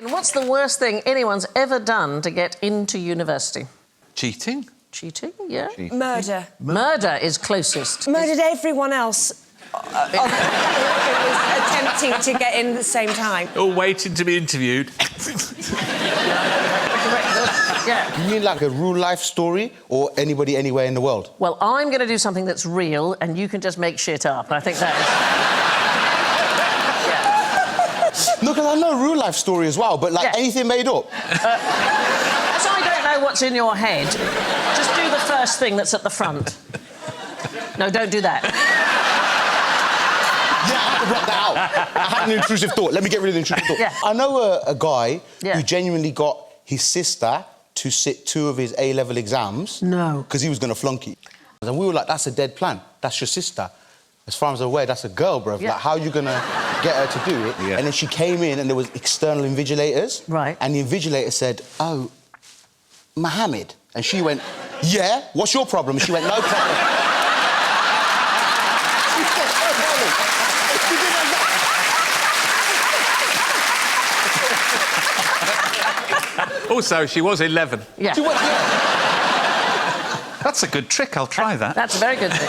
What's the worst thing anyone's ever done to get into university? Cheating? Cheating, yeah. Cheating. Murder. Murder is closest. Murdered everyone else. It was attempting to get in at the same time. All waiting to be interviewed. Yeah. You mean like a real life story or anybody anywhere in the world? Well, I'm going to do something that's real and you can just make shit up. I think that is... No, because I know a real life story as well, but like anything made up. As I don't know what's in your head, just do the first thing that's at the front. No, don't do that. Yeah, I had to block that out. I had an intrusive thought. Let me get rid of the intrusive thought. Yeah. I know a guy who genuinely got his sister to sit 2 of his A-level exams. No. Because he was going to flunk it. And we were like, that's a dead plan. That's your sister. As far as I'm aware, that's a girl, bruv. Yeah. Like, how are you going to get her to do it? Yeah. And then she came in and there was external invigilators. Right. And the invigilator said, oh, Mohammed. And she went, yeah, what's your problem? And she went, no problem. Also, she was 11. Yeah. That's a good trick. I'll try that. That's a very good thing.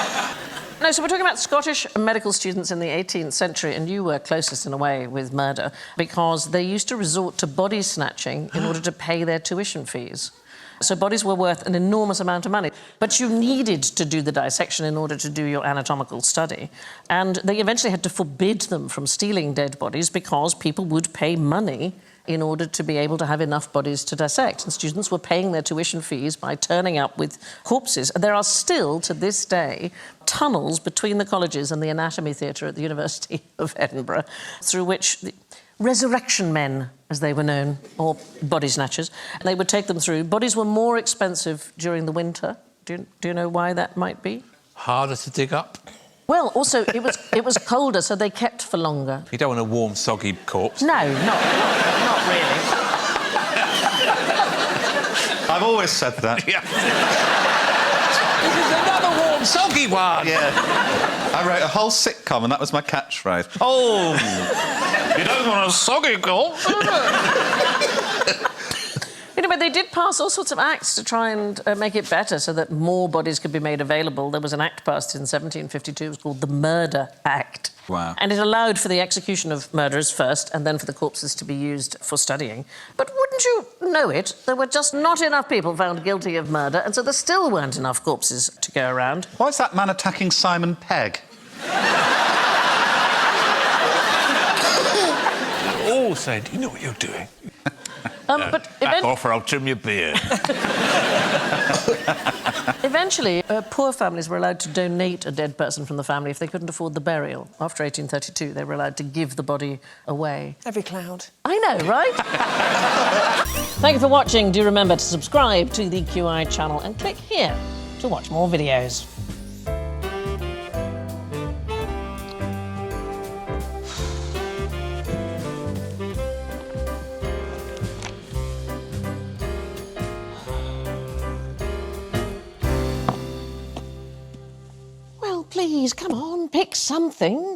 No, so we're talking about Scottish medical students in the 18th century, and you were closest in a way with murder, because they used to resort to body snatching in order to pay their tuition fees. So bodies were worth an enormous amount of money, but you needed to do the dissection in order to do your anatomical study. And they eventually had to forbid them from stealing dead bodies because people would pay money in order to be able to have enough bodies to dissect. And students were paying their tuition fees by turning up with corpses. And there are still, to this day, tunnels between the colleges and the anatomy theatre at the University of Edinburgh, through which the resurrection men, as they were known, or body snatchers, they would take them through. Bodies were more expensive during the winter. Do you know why that might be? Harder to dig up? Well, also, it was colder, so they kept for longer. You don't want a warm, soggy corpse. No, not really. I've always said that. Yeah. This is another warm, soggy one. Yeah. I wrote a whole sitcom and that was my catchphrase. Oh, you don't want a soggy corpse. You know, but they did pass all sorts of acts to try and make it better so that more bodies could be made available. There was an act passed in 1752, it was called the Murder Act. Wow. And it allowed for the execution of murderers first and then for the corpses to be used for studying. But wouldn't you know it, there were just not enough people found guilty of murder, and so there still weren't enough corpses to go around. Why is that man attacking Simon Pegg? All said, you know what you're doing. But Back off or I'll trim your beard. Eventually, poor families were allowed to donate a dead person from the family if they couldn't afford the burial. After 1832, they were allowed to give the body away. Every cloud. I know, right? Thank you for watching. Do remember to subscribe to the QI channel and click here to watch more videos. Please, come on, pick something.